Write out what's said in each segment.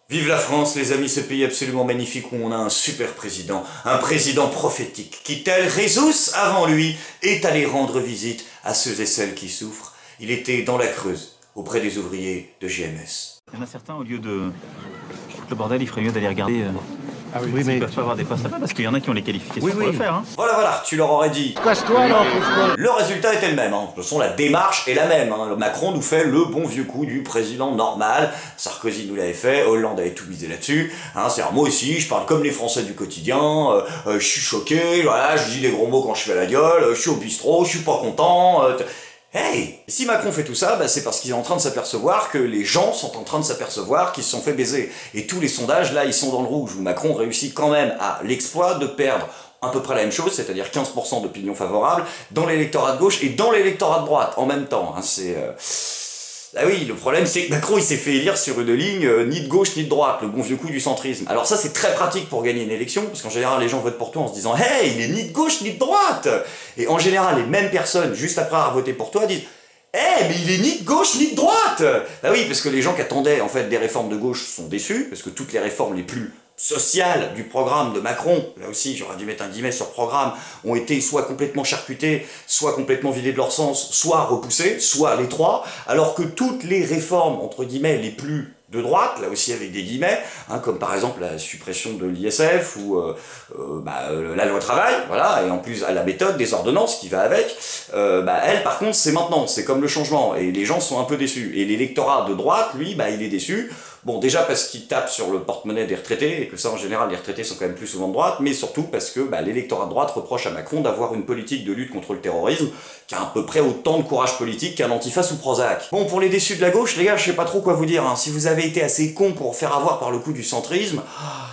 Vive la France, les amis, ce pays absolument magnifique où on a un super président, un président prophétique, qui, tel Rhésus avant lui, est allé rendre visite à ceux et celles qui souffrent. Il était dans la Creuse, auprès des ouvriers de GMS. Il y en a certains, au lieu de foutre le bordel, il ferait mieux d'aller regarder. Ah oui, mais ils peuvent pas avoir des postes là-bas parce qu'il y en a qui ont les qualifications pour le faire. Hein. Voilà, tu leur aurais dit. Casse-toi là, Le résultat était le même. Hein. De toute façon, la démarche est la même. Hein. Macron nous fait le bon vieux coup du président normal. Sarkozy nous l'avait fait. Hollande avait tout misé là-dessus. Hein, c'est-à-dire, moi aussi, je parle comme les Français du quotidien. Je suis choqué. Voilà, je dis des gros mots quand je fais la gueule. Je suis au bistrot. Je suis pas content. Hey, si Macron fait tout ça, bah c'est parce qu'il est en train de s'apercevoir que les gens sont en train de s'apercevoir qu'ils se sont fait baiser. Et tous les sondages, là, ils sont dans le rouge, où Macron réussit quand même à l'exploit de perdre à peu près la même chose, c'est-à-dire 15% d'opinion favorable, dans l'électorat de gauche et dans l'électorat de droite, en même temps. Hein, Ah oui, le problème c'est que Macron il s'est fait élire sur une ligne ni de gauche ni de droite, le bon vieux coup du centrisme. Alors ça c'est très pratique pour gagner une élection, parce qu'en général les gens votent pour toi en se disant « Hey, il est ni de gauche ni de droite !» Et en général les mêmes personnes, juste après avoir voté pour toi, disent « Eh, mais il est ni de gauche ni de droite !» Bah oui, parce que les gens qui attendaient en fait des réformes de gauche sont déçus, parce que toutes les réformes les plus sociales du programme de Macron, là aussi j'aurais dû mettre un guillemet sur programme, ont été soit complètement charcutées, soit complètement vidées de leur sens, soit repoussées, soit les trois, alors que toutes les réformes, entre guillemets, les plus de droite, là aussi avec des guillemets, hein, comme par exemple la suppression de l'ISF ou la loi travail, voilà, et en plus à la méthode des ordonnances qui va avec, elle par contre c'est maintenant, c'est comme le changement, et les gens sont un peu déçus, et l'électorat de droite, lui, il est déçu. Bon, déjà parce qu'il tape sur le porte-monnaie des retraités, et que ça, en général, les retraités sont quand même plus souvent de droite, mais surtout parce que l'électorat de droite reproche à Macron d'avoir une politique de lutte contre le terrorisme qui a à peu près autant de courage politique qu'un antifa ou Prozac. Bon, pour les déçus de la gauche, les gars, je sais pas trop quoi vous dire, hein. Si vous avez été assez con pour faire avoir par le coup du centrisme,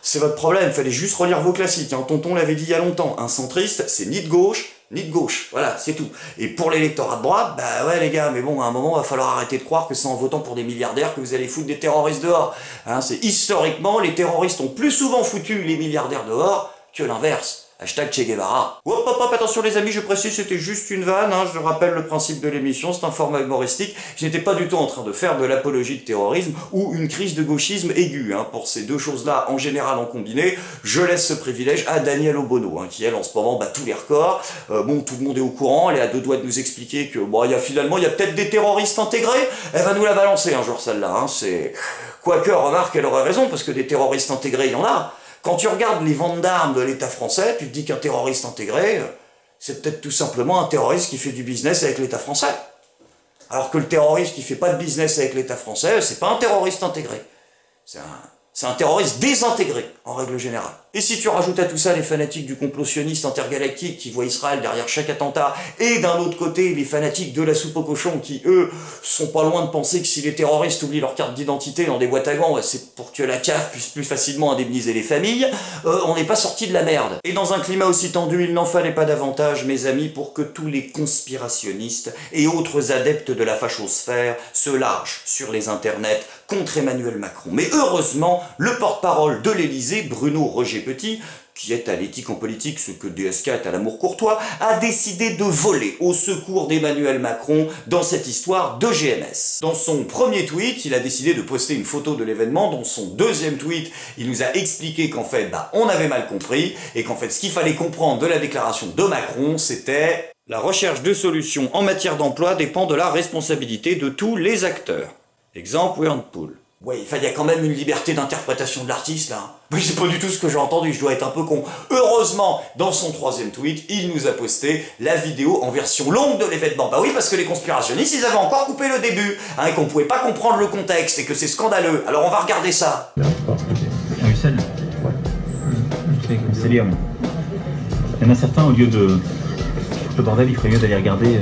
c'est votre problème, fallait juste relire vos classiques, hein. Tonton l'avait dit il y a longtemps, un centriste, c'est ni de gauche, ni de gauche, voilà, c'est tout. Et pour l'électorat de droite, ouais les gars, mais bon, à un moment, il va falloir arrêter de croire que c'est en votant pour des milliardaires que vous allez foutre des terroristes dehors. Hein, c'est historiquement, les terroristes ont plus souvent foutu les milliardaires dehors que l'inverse. Hashtag Che Guevara. Hop, attention les amis, je précise, c'était juste une vanne, hein, je rappelle le principe de l'émission, c'est un format humoristique. Je n'étais pas du tout en train de faire de l'apologie de terrorisme ou une crise de gauchisme aiguë. Hein. Pour ces deux choses-là, en général en combiné, je laisse ce privilège à Danielle Obono, hein, qui elle, en ce moment, bat tous les records. Bon, tout le monde est au courant, elle est à deux doigts de nous expliquer que, il y a peut-être des terroristes intégrés. Elle va nous la balancer un jour, celle-là. Hein, Quoique, remarque, elle aurait raison, parce que des terroristes intégrés, il y en a. Quand tu regardes les ventes d'armes de l'État français, tu te dis qu'un terroriste intégré, c'est peut-être tout simplement un terroriste qui fait du business avec l'État français. Alors que le terroriste qui fait pas de business avec l'État français, c'est pas un terroriste intégré. C'est un terroriste désintégré, en règle générale. Et si tu rajoutes à tout ça les fanatiques du complot sioniste intergalactique qui voient Israël derrière chaque attentat, et d'un autre côté les fanatiques de la soupe aux cochons qui, eux, sont pas loin de penser que si les terroristes oublient leur carte d'identité dans des boîtes à gants, c'est pour que la CAF puisse plus facilement indemniser les familles, on n'est pas sorti de la merde. Et dans un climat aussi tendu, il n'en fallait pas davantage, mes amis, pour que tous les conspirationnistes et autres adeptes de la fachosphère se lâchent sur les internets contre Emmanuel Macron. Mais heureusement, le porte-parole de l'Élysée, Bruno Roger-Petit, qui est à l'éthique en politique ce que DSK est à l'amour courtois, a décidé de voler au secours d'Emmanuel Macron dans cette histoire de GMS. Dans son premier tweet, il a décidé de poster une photo de l'événement. Dans son deuxième tweet, il nous a expliqué qu'en fait, on avait mal compris, et qu'en fait, ce qu'il fallait comprendre de la déclaration de Macron, c'était « La recherche de solutions en matière d'emploi dépend de la responsabilité de tous les acteurs. » Exemple, Whirlpool. Ouais, il y a quand même une liberté d'interprétation de l'artiste, là. Mais c'est pas du tout ce que j'ai entendu, je dois être un peu con. Heureusement, dans son troisième tweet, il nous a posté la vidéo en version longue de l'événement. Bah oui, parce que les conspirationnistes, ils avaient encore coupé le début, hein, et qu'on pouvait pas comprendre le contexte, et que c'est scandaleux. Alors on va regarder ça. Russell. C'est lire. Il y en a certains, au lieu de foutre le bordel, il ferait mieux d'aller regarder.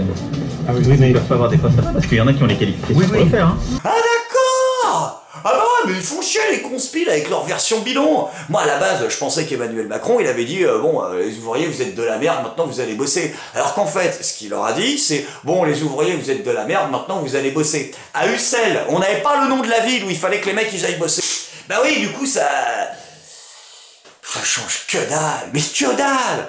Ah oui, mais ils peuvent pas avoir des postes là-bas parce qu'il y en a qui ont les qualifications pour le faire. Hein. Ah d'accord. Ah bah ouais, mais ils font chier les conspires avec leur version bidon. Moi à la base, je pensais qu'Emmanuel Macron, il avait dit les ouvriers vous êtes de la merde, maintenant vous allez bosser. Alors qu'en fait, ce qu'il leur a dit, c'est bon les ouvriers vous êtes de la merde, maintenant vous allez bosser. À Ussel, on n'avait pas le nom de la ville où il fallait que les mecs ils aillent bosser. Bah oui, du coup ça change que dalle, mais que dalle.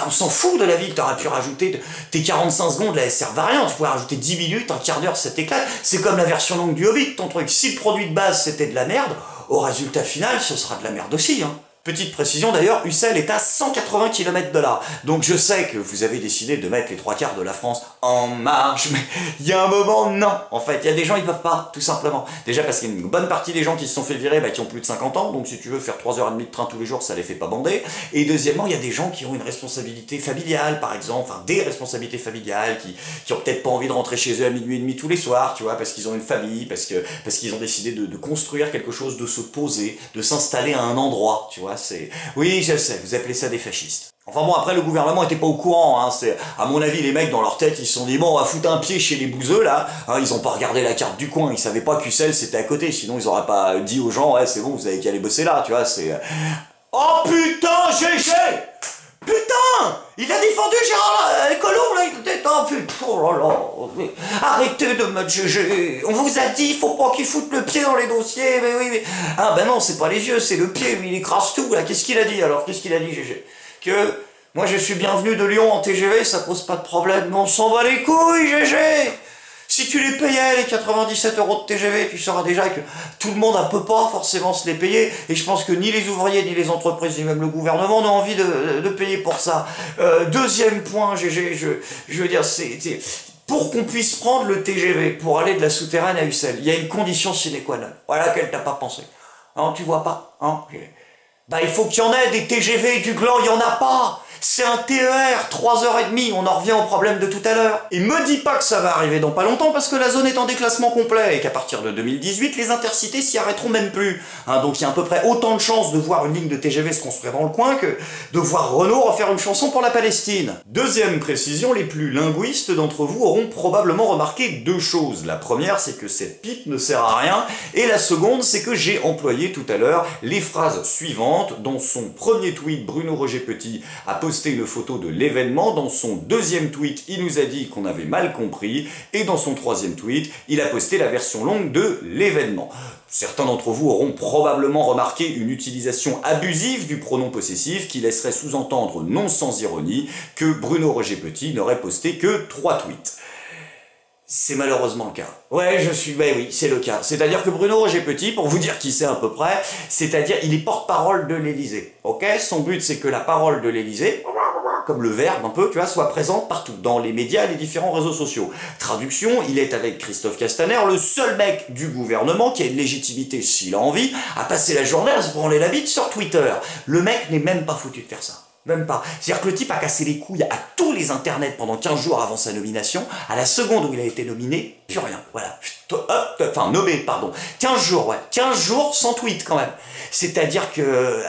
On s'en fout de la ville, t'aurais pu rajouter tes 45 secondes, là, elles servent à rien, tu pourrais rajouter 10 minutes, un quart d'heure, ça t'éclate. C'est comme la version longue du Hobbit, ton truc. Si le produit de base c'était de la merde, au résultat final, ce sera de la merde aussi, hein. Petite précision d'ailleurs, Ussel est à 180 km de là. Donc je sais que vous avez décidé de mettre les 3/4 de la France en marche, mais il y a un moment, non. En fait, il y a des gens, ils peuvent pas, tout simplement. Déjà parce qu'il y a une bonne partie des gens qui se sont fait virer, qui ont plus de 50 ans, donc si tu veux faire 3h30 de train tous les jours, ça les fait pas bander. Et deuxièmement, il y a des gens qui ont une responsabilité familiale, par exemple, enfin des responsabilités familiales, qui ont peut-être pas envie de rentrer chez eux à minuit et demi tous les soirs, tu vois, parce qu'ils ont une famille, parce qu'ils ont décidé de construire quelque chose, de se poser, de s'installer à un endroit, tu vois. Oui, je sais, vous appelez ça des fascistes. Enfin bon, après, le gouvernement était pas au courant, hein. À mon avis, les mecs, dans leur tête, ils se sont dit, bon, on va foutre un pied chez les bouseux, là. Hein, ils ont pas regardé la carte du coin, ils savaient pas qu'Ussel, c'était à côté, sinon ils auraient pas dit aux gens, ouais, c'est bon, vous avez qu'à aller bosser là, tu vois, Oh putain, GG! Putain! Il a défendu Gérard Collomb, là, il était... Oh putain, oh là là, arrêtez de mettre GG. On vous a dit, il faut pas qu'il foute le pied dans les dossiers, mais oui, mais... Ah ben non, c'est pas les yeux, c'est le pied, il écrase tout, là. Qu'est-ce qu'il a dit, alors? Qu'est-ce qu'il a dit, GG? Que moi je suis bienvenu de Lyon en TGV, ça pose pas de problème, mais on s'en bat les couilles, GG! Si tu les payais, les 97 € de TGV, tu sauras déjà que tout le monde ne peut pas forcément se les payer, et je pense que ni les ouvriers, ni les entreprises, ni même le gouvernement n'ont envie de payer pour ça. Deuxième point, GG, je veux dire, c'est pour qu'on puisse prendre le TGV pour aller de la souterraine à Ussel, il y a une condition sine qua non, voilà laquelle t'as pas pensé. Hein, tu vois pas, hein? Il faut qu'il y en ait des TGV du gland, il y en a pas. C'est un TER, 3h30, on en revient au problème de tout à l'heure. Et me dis pas que ça va arriver dans pas longtemps parce que la zone est en déclassement complet et qu'à partir de 2018, les intercités s'y arrêteront même plus. Hein, donc il y a à peu près autant de chances de voir une ligne de TGV se construire dans le coin que de voir Renault refaire une chanson pour la Palestine. Deuxième précision, les plus linguistes d'entre vous auront probablement remarqué deux choses. La première, c'est que cette pipe ne sert à rien. Et la seconde, c'est que j'ai employé tout à l'heure les phrases suivantes. Dans son premier tweet, Bruno Roger Petit a posté une photo de l'événement. Dans son deuxième tweet, il nous a dit qu'on avait mal compris. Et dans son troisième tweet, il a posté la version longue de l'événement. Certains d'entre vous auront probablement remarqué une utilisation abusive du pronom possessif qui laisserait sous-entendre, non sans ironie, que Bruno Roger Petit n'aurait posté que 3 tweets. C'est malheureusement le cas. Ouais, oui, c'est le cas. C'est-à-dire que Bruno Roger Petit, pour vous dire qui c'est à peu près, c'est-à-dire il est porte-parole de l'Élysée. Ok? Son but, c'est que la parole de l'Élysée, comme le verbe un peu, tu vois, soit présente partout, dans les médias et les différents réseaux sociaux. Traduction, il est avec Christophe Castaner, le seul mec du gouvernement qui a une légitimité, s'il a envie, à passer la journée à se branler la bite sur Twitter. Le mec n'est même pas foutu de faire ça. Même pas. C'est-à-dire que le type a cassé les couilles à tous les internets pendant 15 jours avant sa nomination. À la seconde où il a été nominé, plus rien. Voilà. Enfin, nommé, pardon. 15 jours, ouais. 15 jours sans tweet, quand même. C'est-à-dire que...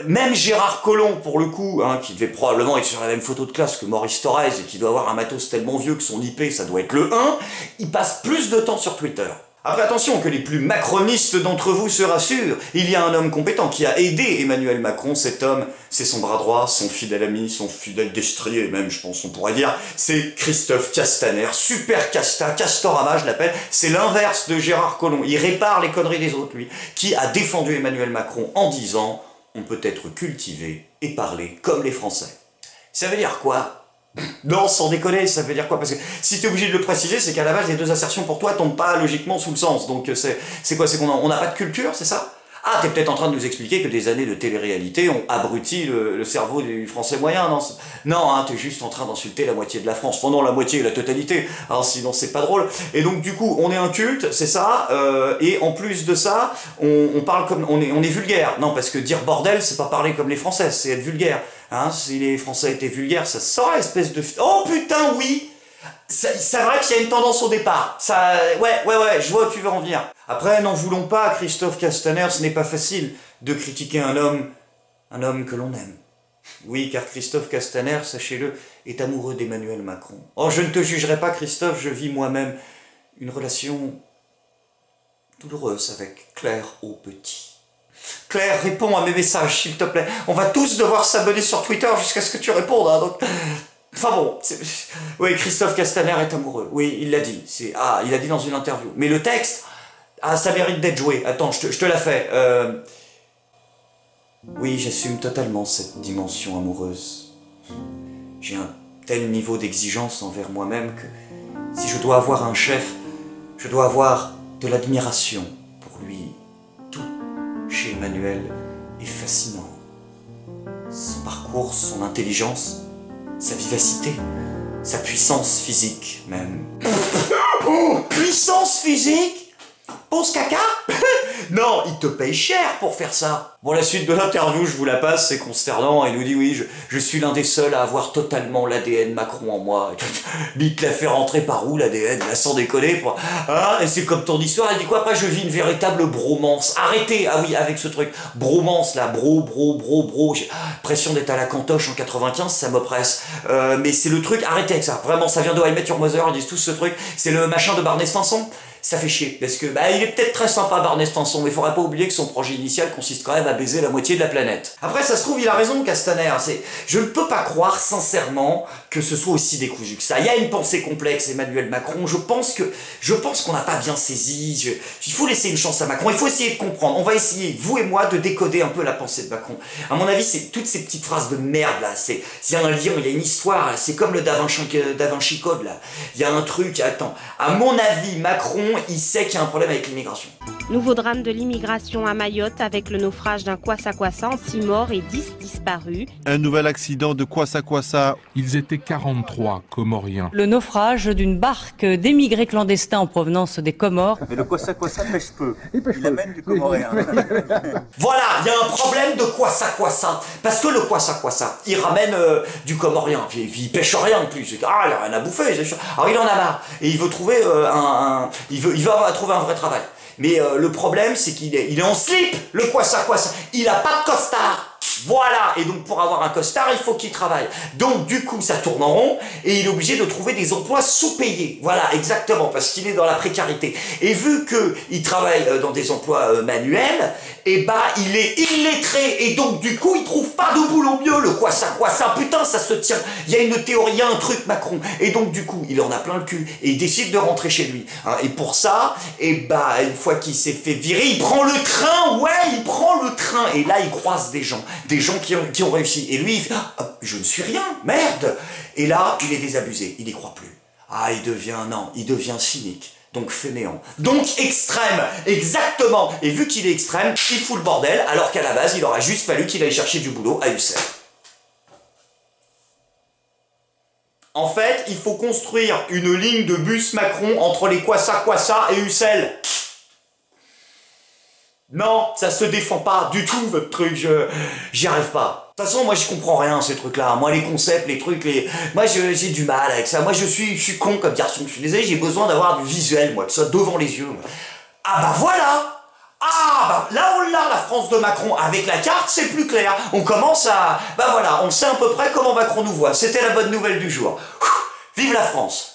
même Gérard Collomb, pour le coup, hein, qui devait probablement être sur la même photo de classe que Maurice Thorez et qui doit avoir un matos tellement vieux que son IP, ça doit être le 1, il passe plus de temps sur Twitter. Après attention, que les plus macronistes d'entre vous se rassurent, il y a un homme compétent qui a aidé Emmanuel Macron, cet homme, c'est son bras droit, son fidèle ami, son fidèle destrier même, je pense on pourrait dire, c'est Christophe Castaner, super Castorama je l'appelle, c'est l'inverse de Gérard Collomb, il répare les conneries des autres lui, qui a défendu Emmanuel Macron en disant « on peut être cultivé et parler comme les Français ». Ça veut dire quoi ? Non, sans déconner, ça veut dire quoi? Parce que si t'es obligé de le préciser, c'est qu'à la base, les deux assertions pour toi tombent pas logiquement sous le sens. Donc c'est quoi? C'est qu'on n'a pas de culture, c'est ça? Ah, t'es peut-être en train de nous expliquer que des années de télé-réalité ont abruti le cerveau du français moyen, non? Non, hein, t'es juste en train d'insulter la moitié de la France. Enfin non, la moitié et la totalité, hein, sinon c'est pas drôle. Et donc du coup, on est un culte, c'est ça, et en plus de ça, on parle comme... On est vulgaire. Non, parce que dire bordel, c'est pas parler comme les Français, c'est être vulgaire. Hein, si les Français étaient vulgaires, ça serait espèce de... Oh putain, oui! C'est vrai qu'il y a une tendance au départ. Ça, ouais, je vois où tu veux en venir. Après, n'en voulons pas, Christophe Castaner, ce n'est pas facile de critiquer un homme que l'on aime. Oui, car Christophe Castaner, sachez-le, est amoureux d'Emmanuel Macron. Oh, je ne te jugerai pas, Christophe, je vis moi-même une relation douloureuse avec Claire Aupetit. Claire, réponds à mes messages, s'il te plaît. On va tous devoir s'abonner sur Twitter jusqu'à ce que tu répondes, hein, donc... Enfin bon, oui, Christophe Castaner est amoureux. Oui, il l'a dit. Il a dit dans une interview. Mais le texte, ça mérite d'être joué. Attends, je te la fais. Oui, j'assume totalement cette dimension amoureuse. J'ai un tel niveau d'exigence envers moi-même que si je dois avoir un chef, je dois avoir de l'admiration pour lui toute Emmanuel est fascinant. Son parcours, son intelligence, sa vivacité, sa puissance physique même. Puissance physique? Pose caca? Non, il te paye cher pour faire ça. Bon, la suite de l'interview, je vous la passe, c'est consternant. Il nous dit, oui, je suis l'un des seuls à avoir totalement l'ADN Macron en moi. Mais il te l'a fait rentrer par où, l'ADN? Là, sans déconner, quoi. Hein? Et c'est comme ton histoire, il dit quoi? Après, je vis une véritable bromance. Arrêtez, ah oui, avec ce truc. Bromance, là, bro. J'ai pression d'être à la cantoche en 95, ça m'oppresse. Mais c'est le truc, arrêtez avec ça. Vraiment, ça vient de I Met Your Mother, ils disent tous ce truc. C'est le machin de Barney Stinson. Ça fait chier, parce que il est peut-être très sympa Barney Stinson, mais il faudrait pas oublier que son projet initial consiste quand même à baiser la moitié de la planète. Après, ça se trouve, il a raison, Castaner. Je ne peux pas croire, sincèrement, que ce soit aussi décousu que ça. Il y a une pensée complexe, Emmanuel Macron. Je pense qu'on n'a pas bien saisi. Il faut laisser une chance à Macron. Il faut essayer de comprendre. On va essayer, vous et moi, de décoder un peu la pensée de Macron. À mon avis, c'est toutes ces petites phrases de merde, là. Il y a un lien, il y a une histoire. C'est comme le Da Vinci Code, là. Il y a un truc, attends. À mon avis, Macron, il sait qu'il y a un problème avec l'immigration. Nouveau drame de l'immigration à Mayotte avec le naufrage d'un kwassa-kwassa en 6 morts et 10 disparus. Un nouvel accident de kwassa-kwassa. Ils étaient 43 Comoriens. Le naufrage d'une barque d'émigrés clandestins en provenance des Comores. Mais le kwassa-kwassa pêche peu. Il amène du Comoréen. Voilà, il y a un problème de kwassa-kwassa. Parce que le kwassa-kwassa, il ramène du Comorien. Puis il pêche rien en plus. Ah, il a rien à bouffer, c'est sûr. Alors il en a marre. Et il veut trouver il va trouver un vrai travail. Mais le problème, c'est qu'il est en slip, le kwassa-kwassa. Il a pas de costard. Voilà, et donc pour avoir un costard, il faut qu'il travaille. Donc du coup, ça tourne en rond, et il est obligé de trouver des emplois sous-payés. Voilà, exactement, parce qu'il est dans la précarité. Et vu qu'il travaille dans des emplois manuels, et il est illettré, et donc du coup, il trouve pas de boulot mieux, le kwassa-kwassa. Putain, ça se tient. Il y a une théorie, il y a un truc, Macron. Et donc du coup, il en a plein le cul, et il décide de rentrer chez lui. Hein, et pour ça, une fois qu'il s'est fait virer, il prend le train, il prend le train. Et là, il croise des gens qui ont réussi. Et lui, il fait « je ne suis rien, merde !» Et là, il est désabusé, il n'y croit plus. Il devient cynique, donc fainéant. Donc extrême, exactement. Et vu qu'il est extrême, il fout le bordel, alors qu'à la base, il aura juste fallu qu'il aille chercher du boulot à Ussel. En fait, il faut construire une ligne de bus Macron entre les kwassa-kwassa et Ussel. Non, ça se défend pas du tout, votre truc, j'y arrive pas. De toute façon, moi je comprends rien, ces trucs-là. Moi, les concepts, les trucs, moi j'ai du mal avec ça. Moi je suis con comme garçon, je suis désolé, j'ai besoin d'avoir du visuel, moi, de ça devant les yeux. Voilà. Là on l'a, la France de Macron. Avec la carte, c'est plus clair. On commence à... on sait à peu près comment Macron nous voit. C'était la bonne nouvelle du jour. Vive la France!